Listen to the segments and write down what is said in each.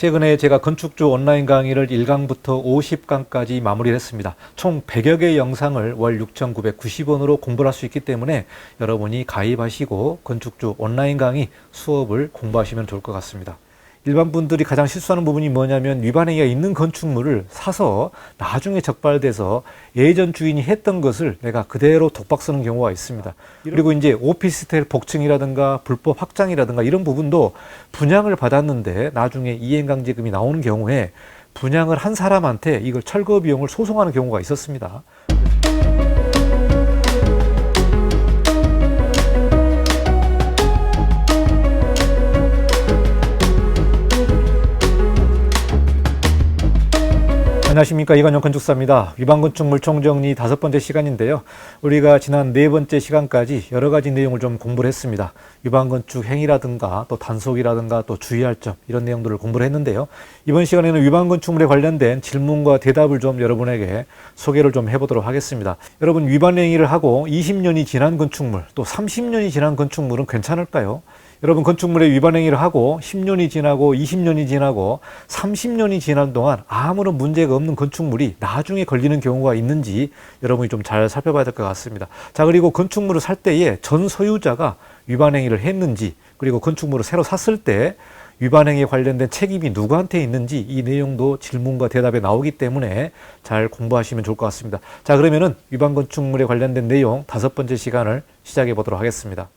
최근에 제가 건축주 온라인 강의를 1강부터 50강까지 마무리를 했습니다. 총 100여 개의 영상을 월 6,990원으로 공부를 할 수 있기 때문에 여러분이 가입하시고 건축주 온라인 강의 수업을 공부하시면 좋을 것 같습니다. 일반 분들이 가장 실수하는 부분이 뭐냐면 위반행위가 있는 건축물을 사서 나중에 적발돼서 예전 주인이 했던 것을 내가 그대로 독박 쓰는 경우가 있습니다. 그리고 이제 오피스텔 복층이라든가 불법 확장이라든가 이런 부분도 분양을 받았는데 나중에 이행강제금이 나오는 경우에 분양을 한 사람한테 이걸 철거 비용을 소송하는 경우가 있었습니다. 안녕하십니까, 이관영 건축사입니다. 위반건축물 총정리 5번째 시간인데요. 우리가 지난 4번째 시간까지 여러 가지 내용을 좀 공부를 했습니다. 위반건축 행위라든가 또 단속이라든가 또 주의할 점 이런 내용들을 공부를 했는데요. 이번 시간에는 위반건축물에 관련된 질문과 대답을 좀 여러분에게 소개를 좀 해보도록 하겠습니다. 여러분, 위반행위를 하고 20년이 지난 건축물 또 30년이 지난 건축물은 괜찮을까요? 여러분, 건축물에 위반행위를 하고 10년이 지나고 20년이 지나고 30년이 지난 동안 아무런 문제가 없는 건축물이 나중에 걸리는 경우가 있는지 여러분이 좀 잘 살펴봐야 될 것 같습니다. 자, 그리고 건축물을 살 때에 전 소유자가 위반행위를 했는지, 그리고 건축물을 새로 샀을 때 위반행위에 관련된 책임이 누구한테 있는지 이 내용도 질문과 대답에 나오기 때문에 잘 공부하시면 좋을 것 같습니다. 자, 그러면은 위반건축물에 관련된 내용 5번째 시간을 시작해 보도록 하겠습니다.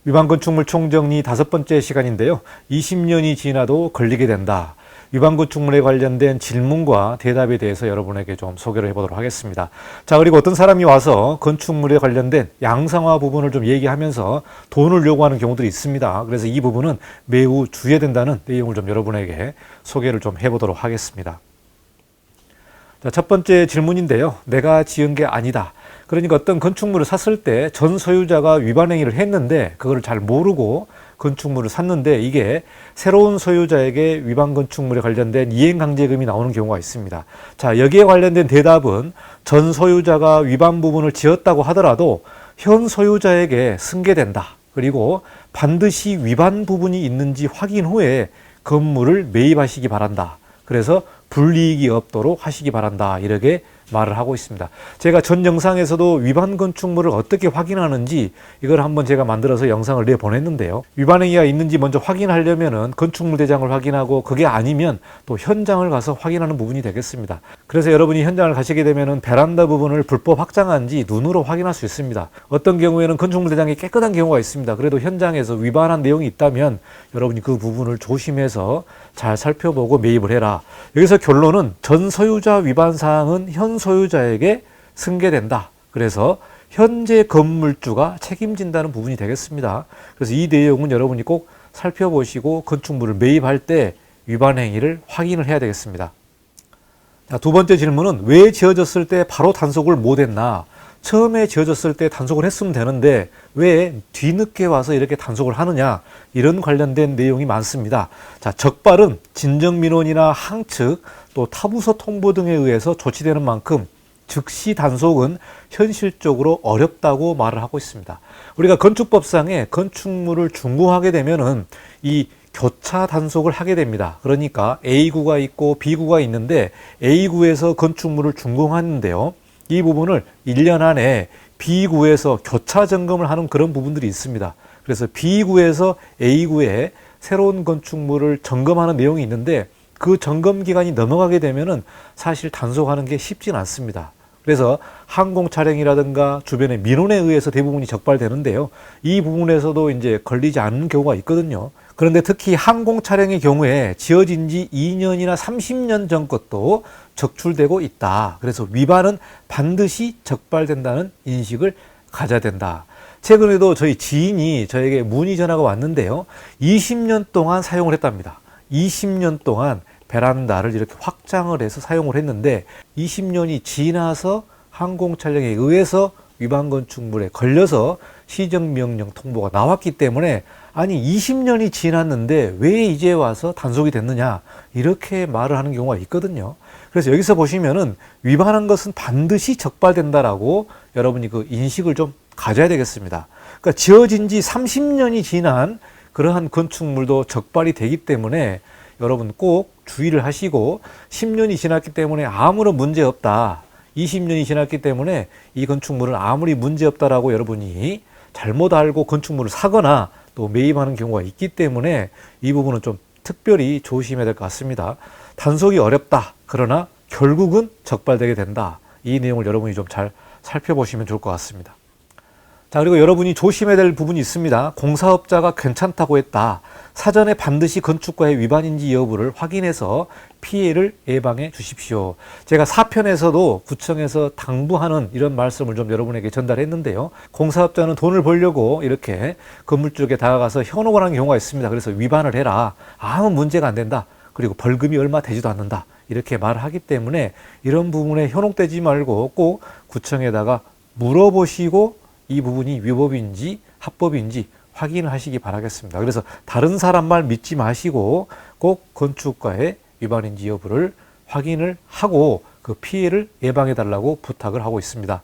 위반건축물 총정리 5번째 시간인데요. 20년이 지나도 걸리게 된다. 위반건축물에 관련된 질문과 대답에 대해서 여러분에게 좀 소개를 해보도록 하겠습니다. 자, 그리고 어떤 사람이 와서 건축물에 관련된 양상화 부분을 좀 얘기하면서 돈을 요구하는 경우들이 있습니다. 그래서 이 부분은 매우 주의해야 된다는 내용을 좀 여러분에게 소개를 좀 해보도록 하겠습니다. 자, 첫 번째 질문인데요. 내가 지은 게 아니다. 그러니까 어떤 건축물을 샀을 때 전 소유자가 위반행위를 했는데 그거를 잘 모르고 건축물을 샀는데 이게 새로운 소유자에게 위반 건축물에 관련된 이행강제금이 나오는 경우가 있습니다. 자, 여기에 관련된 대답은 전 소유자가 위반 부분을 지었다고 하더라도 현 소유자에게 승계된다. 그리고 반드시 위반 부분이 있는지 확인 후에 건물을 매입하시기 바란다. 그래서 불이익이 없도록 하시기 바란다. 이렇게 말을 하고 있습니다. 제가 전 영상에서도 위반 건축물을 어떻게 확인하는지 이걸 한번 제가 만들어서 영상을 내보냈는데요. 위반행위가 있는지 먼저 확인하려면은 건축물 대장을 확인하고 그게 아니면 또 현장을 가서 확인하는 부분이 되겠습니다. 그래서 여러분이 현장을 가시게 되면은 베란다 부분을 불법 확장한지 눈으로 확인할 수 있습니다. 어떤 경우에는 건축물 대장이 깨끗한 경우가 있습니다. 그래도 현장에서 위반한 내용이 있다면 여러분이 그 부분을 조심해서 잘 살펴보고 매입을 해라. 여기서 결론은 전 소유자 위반 사항은 현 소유자에게 승계된다. 그래서 현재 건물주가 책임진다는 부분이 되겠습니다. 그래서 이 내용은 여러분이 꼭 살펴보시고 건축물을 매입할 때 위반 행위를 확인을 해야 되겠습니다. 자, 두 번째 질문은 왜 지어졌을 때 바로 단속을 못했나? 처음에 지어졌을 때 단속을 했으면 되는데 왜 뒤늦게 와서 이렇게 단속을 하느냐, 이런 관련된 내용이 많습니다. 자, 적발은 진정민원이나 항측 또 타부서 통보 등에 의해서 조치되는 만큼 즉시 단속은 현실적으로 어렵다고 말을 하고 있습니다. 우리가 건축법상에 건축물을 준공하게 되면은 이 교차 단속을 하게 됩니다. 그러니까 A구가 있고 B구가 있는데 A구에서 건축물을 준공하는데요. 이 부분을 1년 안에 B구에서 교차 점검을 하는 그런 부분들이 있습니다. 그래서 B구에서 A구에 새로운 건축물을 점검하는 내용이 있는데 그 점검 기간이 넘어가게 되면은 사실 단속하는 게 쉽진 않습니다. 그래서 항공 차량이라든가 주변의 민원에 의해서 대부분이 적발되는데요. 이 부분에서도 이제 걸리지 않는 경우가 있거든요. 그런데 특히 항공 차량의 경우에 지어진 지 2년이나 30년 전 것도 적출되고 있다. 그래서 위반은 반드시 적발된다는 인식을 가져야 된다. 최근에도 저희 지인이 저에게 문의 전화가 왔는데요. 20년 동안 사용을 했답니다. 20년 동안 베란다를 이렇게 확장을 해서 사용을 했는데 20년이 지나서 항공 촬영에 의해서 위반 건축물에 걸려서 시정명령 통보가 나왔기 때문에 아니 20년이 지났는데 왜 이제 와서 단속이 됐느냐, 이렇게 말을 하는 경우가 있거든요. 그래서 여기서 보시면은 위반한 것은 반드시 적발된다라고 여러분이 그 인식을 좀 가져야 되겠습니다. 그러니까 지어진 지 30년이 지난 그러한 건축물도 적발이 되기 때문에 여러분 꼭 주의를 하시고 10년이 지났기 때문에 아무런 문제 없다. 20년이 지났기 때문에 이 건축물은 아무리 문제 없다라고 여러분이 잘못 알고 건축물을 사거나 또 매입하는 경우가 있기 때문에 이 부분은 좀 특별히 조심해야 될 것 같습니다. 단속이 어렵다. 그러나 결국은 적발되게 된다. 이 내용을 여러분이 좀 잘 살펴보시면 좋을 것 같습니다. 자, 그리고 여러분이 조심해야 될 부분이 있습니다. 공사업자가 괜찮다고 했다. 사전에 반드시 건축과의 위반인지 여부를 확인해서 피해를 예방해 주십시오. 제가 4편에서도 구청에서 당부하는 이런 말씀을 좀 여러분에게 전달했는데요. 공사업자는 돈을 벌려고 이렇게 건물 쪽에 다가가서 현혹을 하는 경우가 있습니다. 그래서 위반을 해라. 아무 문제가 안 된다. 그리고 벌금이 얼마 되지도 않는다. 이렇게 말을 하기 때문에 이런 부분에 현혹되지 말고 꼭 구청에다가 물어보시고 이 부분이 위법인지 합법인지 확인을 하시기 바라겠습니다. 그래서 다른 사람 말 믿지 마시고 꼭 건축과의 위반인지 여부를 확인을 하고 그 피해를 예방해 달라고 부탁을 하고 있습니다.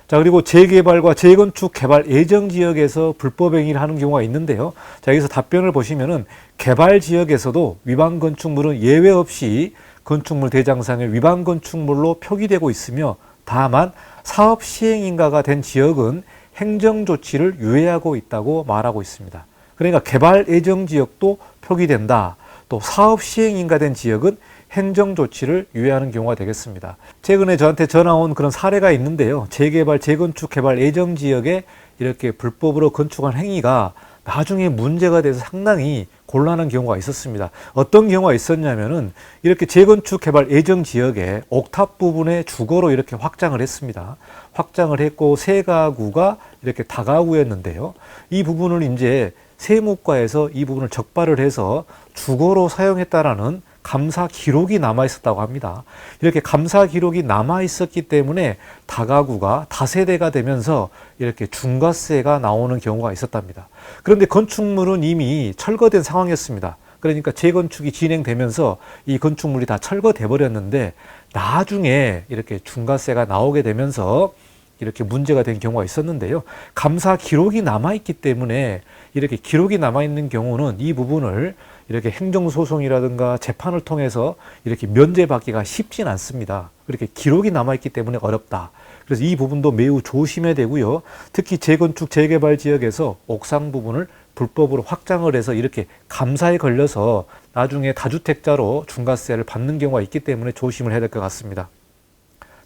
자, 그리고 재개발과 재건축 개발 예정 지역에서 불법 행위를 하는 경우가 있는데요. 자, 여기서 답변을 보시면은 개발 지역에서도 위반 건축물은 예외 없이 건축물 대장상에 위반 건축물로 표기되고 있으며 다만 사업 시행인가가 된 지역은 행정조치를 유예하고 있다고 말하고 있습니다. 그러니까 개발 예정 지역도 표기된다. 또 사업 시행인가 된 지역은 행정조치를 유예하는 경우가 되겠습니다. 최근에 저한테 전화 온 그런 사례가 있는데요. 재개발, 재건축, 개발 예정 지역에 이렇게 불법으로 건축한 행위가 나중에 문제가 돼서 상당히 곤란한 경우가 있었습니다. 어떤 경우가 있었냐면은 이렇게 재건축 개발 예정 지역에 옥탑 부분에 주거로 이렇게 확장을 했습니다. 확장을 했고 세 가구가 이렇게 다가구였는데요. 이 부분을 이제 세무과에서 이 부분을 적발을 해서 주거로 사용했다라는 감사 기록이 남아 있었다고 합니다. 이렇게 감사 기록이 남아 있었기 때문에 다가구가 다세대가 되면서 이렇게 중과세가 나오는 경우가 있었답니다. 그런데 건축물은 이미 철거된 상황이었습니다. 그러니까 재건축이 진행되면서 이 건축물이 다 철거돼 버렸는데 나중에 이렇게 중과세가 나오게 되면서 이렇게 문제가 된 경우가 있었는데요. 감사 기록이 남아있기 때문에 이렇게 기록이 남아있는 경우는 이 부분을 이렇게 행정소송이라든가 재판을 통해서 이렇게 면제받기가 쉽진 않습니다. 이렇게 기록이 남아있기 때문에 어렵다. 그래서 이 부분도 매우 조심해야 되고요. 특히 재건축, 재개발 지역에서 옥상 부분을 불법으로 확장을 해서 이렇게 감사에 걸려서 나중에 다주택자로 중과세를 받는 경우가 있기 때문에 조심을 해야 될 것 같습니다.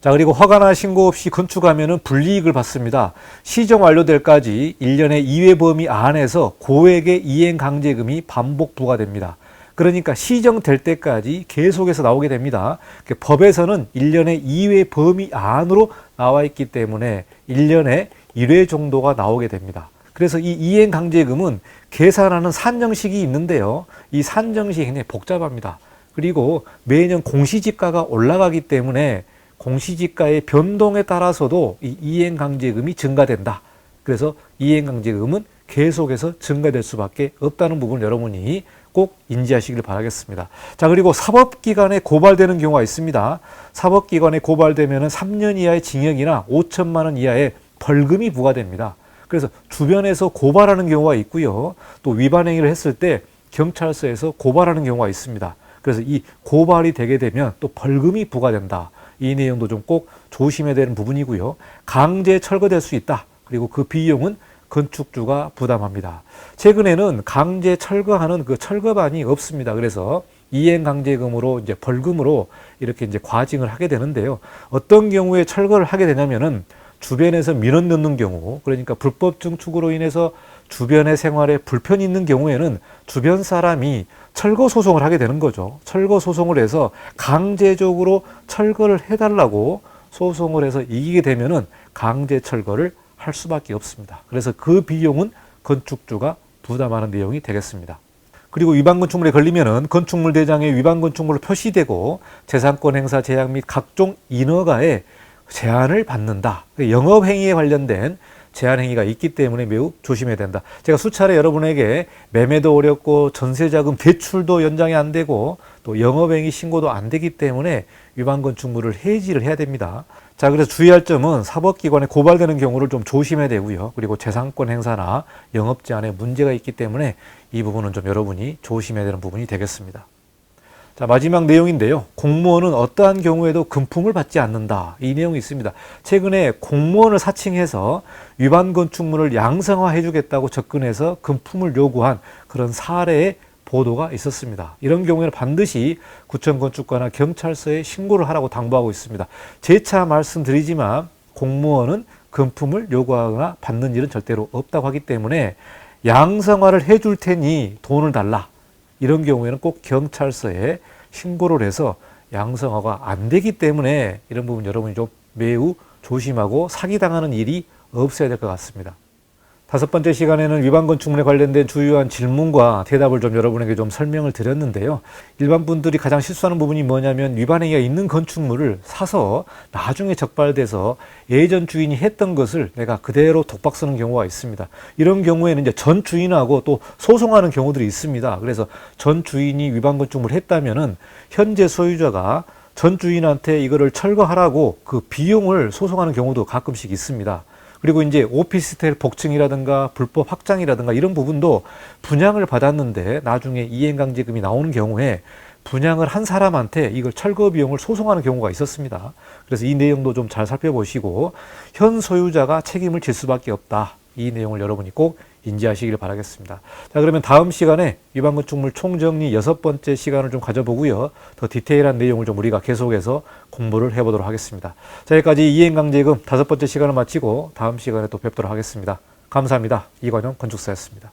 자, 그리고 허가나 신고 없이 건축하면은 불이익을 받습니다. 시정 완료될까지 1년의 이외 범위 안에서 고액의 이행 강제금이 반복 부과됩니다. 그러니까 시정될 때까지 계속해서 나오게 됩니다. 법에서는 1년의 이외 범위 안으로 나와 있기 때문에 1년에 1회 정도가 나오게 됩니다. 그래서 이 이행 강제금은 계산하는 산정식이 있는데요. 이 산정식이 굉장히 복잡합니다. 그리고 매년 공시지가가 올라가기 때문에 공시지가의 변동에 따라서도 이 이행강제금이 증가된다. 그래서 이행강제금은 계속해서 증가될 수밖에 없다는 부분을 여러분이 꼭 인지하시길 바라겠습니다. 자, 그리고 사법기관에 고발되는 경우가 있습니다. 사법기관에 고발되면 3년 이하의 징역이나 5천만 원 이하의 벌금이 부과됩니다. 그래서 주변에서 고발하는 경우가 있고요. 또 위반 행위를 했을 때 경찰서에서 고발하는 경우가 있습니다. 그래서 이 고발이 되게 되면 또 벌금이 부과된다. 이 내용도 좀 꼭 조심해야 되는 부분이고요. 강제 철거될 수 있다. 그리고 그 비용은 건축주가 부담합니다. 최근에는 강제 철거하는 그 철거반이 없습니다. 그래서 이행강제금으로 이제 벌금으로 이렇게 이제 과징을 하게 되는데요. 어떤 경우에 철거를 하게 되냐면은 주변에서 민원 넣는 경우, 그러니까 불법 증축으로 인해서 주변의 생활에 불편이 있는 경우에는 주변 사람이 철거 소송을 하게 되는 거죠. 철거 소송을 해서 강제적으로 철거를 해달라고 소송을 해서 이기게 되면은 강제 철거를 할 수밖에 없습니다. 그래서 그 비용은 건축주가 부담하는 내용이 되겠습니다. 그리고 위반 건축물에 걸리면은 건축물 대장에 위반 건축물로 표시되고 재산권 행사 제약 및 각종 인허가에 제한을 받는다. 영업행위에 관련된 제한행위가 있기 때문에 매우 조심해야 된다. 제가 수차례 여러분에게 매매도 어렵고 전세자금 대출도 연장이 안 되고 또 영업행위 신고도 안 되기 때문에 위반 건축물을 해지를 해야 됩니다. 자, 그래서 주의할 점은 사법기관에 고발되는 경우를 좀 조심해야 되고요. 그리고 재산권 행사나 영업 제한에 문제가 있기 때문에 이 부분은 좀 여러분이 조심해야 되는 부분이 되겠습니다. 자, 마지막 내용인데요. 공무원은 어떠한 경우에도 금품을 받지 않는다. 이 내용이 있습니다. 최근에 공무원을 사칭해서 위반 건축물을 양성화해 주겠다고 접근해서 금품을 요구한 그런 사례의 보도가 있었습니다. 이런 경우에는 반드시 구청건축과나 경찰서에 신고를 하라고 당부하고 있습니다. 재차 말씀드리지만 공무원은 금품을 요구하거나 받는 일은 절대로 없다고 하기 때문에 양성화를 해줄 테니 돈을 달라. 이런 경우에는 꼭 경찰서에 신고를 해서 양성화가 안 되기 때문에 이런 부분 여러분이 좀 매우 조심하고 사기당하는 일이 없어야 될 것 같습니다. 다섯 번째 시간에는 위반 건축물에 관련된 주요한 질문과 대답을 좀 여러분에게 좀 설명을 드렸는데요. 일반 분들이 가장 실수하는 부분이 뭐냐면 위반 행위가 있는 건축물을 사서 나중에 적발돼서 예전 주인이 했던 것을 내가 그대로 독박 쓰는 경우가 있습니다. 이런 경우에는 이제 전 주인하고 또 소송하는 경우들이 있습니다. 그래서 전 주인이 위반 건축물을 했다면은 현재 소유자가 전 주인한테 이거를 철거하라고 그 비용을 소송하는 경우도 가끔씩 있습니다. 그리고 이제 오피스텔 복층이라든가 불법 확장이라든가 이런 부분도 분양을 받았는데 나중에 이행강제금이 나오는 경우에 분양을 한 사람한테 이걸 철거 비용을 소송하는 경우가 있었습니다. 그래서 이 내용도 좀 잘 살펴보시고 현 소유자가 책임을 질 수밖에 없다. 이 내용을 여러분이 꼭 인지하시길 바라겠습니다. 자, 그러면 다음 시간에 위반 건축물 총정리 6번째 시간을 좀 가져보고요. 더 디테일한 내용을 좀 우리가 계속해서 공부를 해보도록 하겠습니다. 자, 여기까지 이행강제금 5번째 시간을 마치고 다음 시간에 또 뵙도록 하겠습니다. 감사합니다. 이관영 건축사였습니다.